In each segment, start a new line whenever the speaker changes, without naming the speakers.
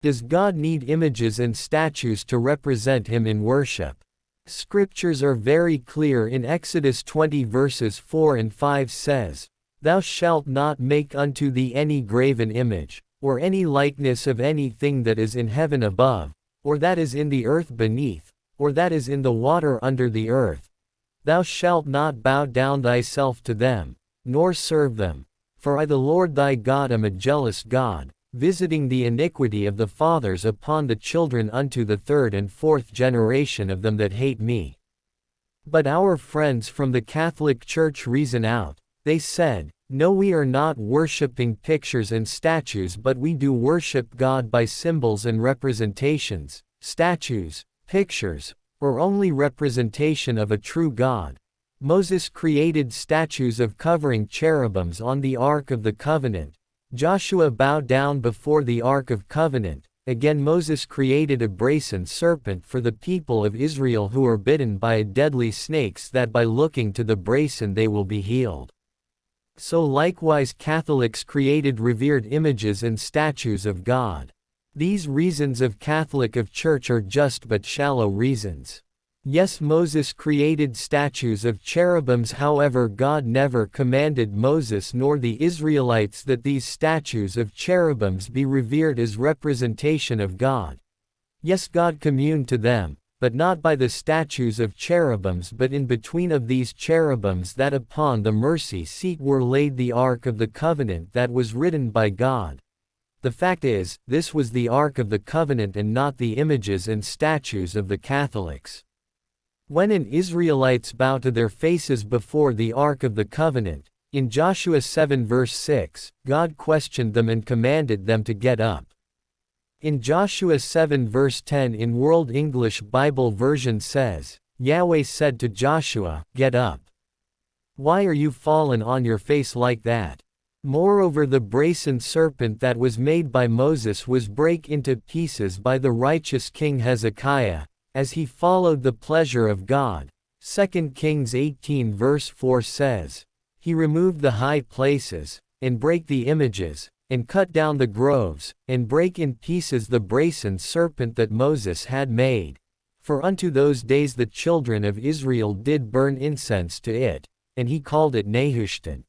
Does God need images and statues to represent him in worship? Scriptures are very clear in Exodus 20 verses 4 and 5 says, "Thou shalt not make unto thee any graven image, or any likeness of anything that is in heaven above, or that is in the earth beneath, or that is in the water under the earth. Thou shalt not bow down thyself to them, nor serve them. For I the Lord thy God am a jealous God, visiting the iniquity of the fathers upon the children unto the third and fourth generation of them that hate me." But our friends from the Catholic Church reason out. They said, "No, we are not worshipping pictures and statues, but we do worship God by symbols and representations, statues, pictures, or only representation of a true God." Moses created statues of covering cherubims on the Ark of the Covenant. Joshua bowed down before the Ark of Covenant. Again, Moses created a brazen serpent for the people of Israel who are bitten by a deadly snakes, that by looking to the brazen they will be healed. So likewise Catholics created revered images and statues of God. These reasons of Catholic of Church are just but shallow reasons. Yes, Moses created statues of cherubims, however God never commanded Moses nor the Israelites that these statues of cherubims be revered as representation of God. Yes, God communed to them, but not by the statues of cherubims, but in between of these cherubims that upon the mercy seat were laid the Ark of the Covenant that was written by God. The fact is, this was the Ark of the Covenant and not the images and statues of the Catholics. When an Israelites bow to their faces before the Ark of the Covenant, in Joshua 7 verse 6, God questioned them and commanded them to get up. In Joshua 7 verse 10 in World English Bible Version says, Yahweh said to Joshua, "Get up. Why are you fallen on your face like that?" Moreover, the brazen serpent that was made by Moses was break into pieces by the righteous King Hezekiah, as he followed the pleasure of God. 2 Kings 18 verse 4 says, "He removed the high places, and brake the images, and cut down the groves, and brake in pieces the brazen serpent that Moses had made. For unto those days the children of Israel did burn incense to it, and he called it Nehushtan."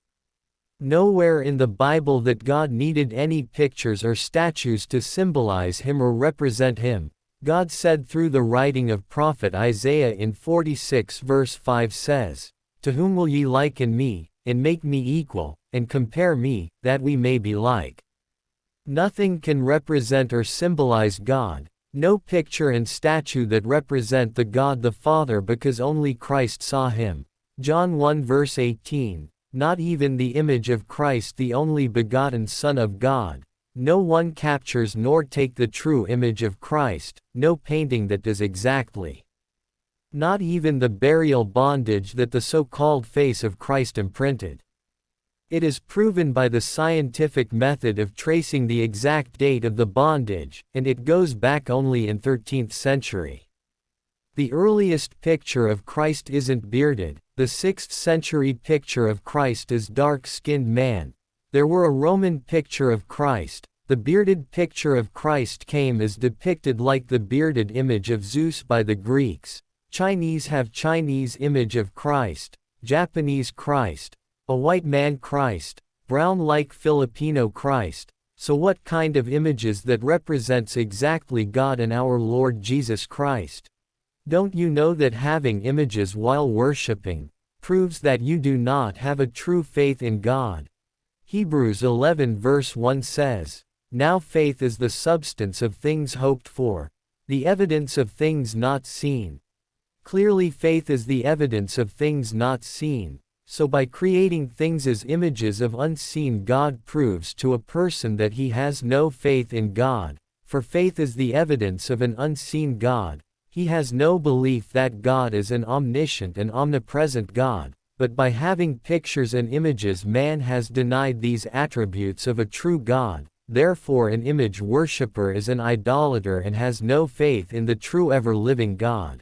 Nowhere in the Bible that God needed any pictures or statues to symbolize him or represent him. God said through the writing of prophet Isaiah in 46 verse 5 says, "To whom will ye liken me, and make me equal, and compare me, that we may be like?" Nothing can represent or symbolize God, no picture and statue that represent the God the Father, because only Christ saw him. John 1 verse 18, not even the image of Christ the only begotten Son of God. No one captures nor take the true image of Christ, no painting that does exactly. Not even the burial bondage that the so-called face of Christ imprinted. It is proven by the scientific method of tracing the exact date of the bondage, and it goes back only in 13th century. The earliest picture of Christ isn't bearded, the 6th century picture of Christ is dark-skinned man. There were a Roman picture of Christ. The bearded picture of Christ came as depicted like the bearded image of Zeus by the Greeks. Chinese have Chinese image of Christ, Japanese Christ, a white man Christ, brown like Filipino Christ. So what kind of images that represents exactly God and our Lord Jesus Christ? Don't you know that having images while worshipping proves that you do not have a true faith in God? Hebrews 11 verse 1 says, "Now faith is the substance of things hoped for, the evidence of things not seen." Clearly faith is the evidence of things not seen, so by creating things as images of unseen God proves to a person that he has no faith in God, for faith is the evidence of an unseen God. He has no belief that God is an omniscient and omnipresent God, but by having pictures and images man has denied these attributes of a true God. Therefore an image worshipper is an idolater and has no faith in the true ever-living God.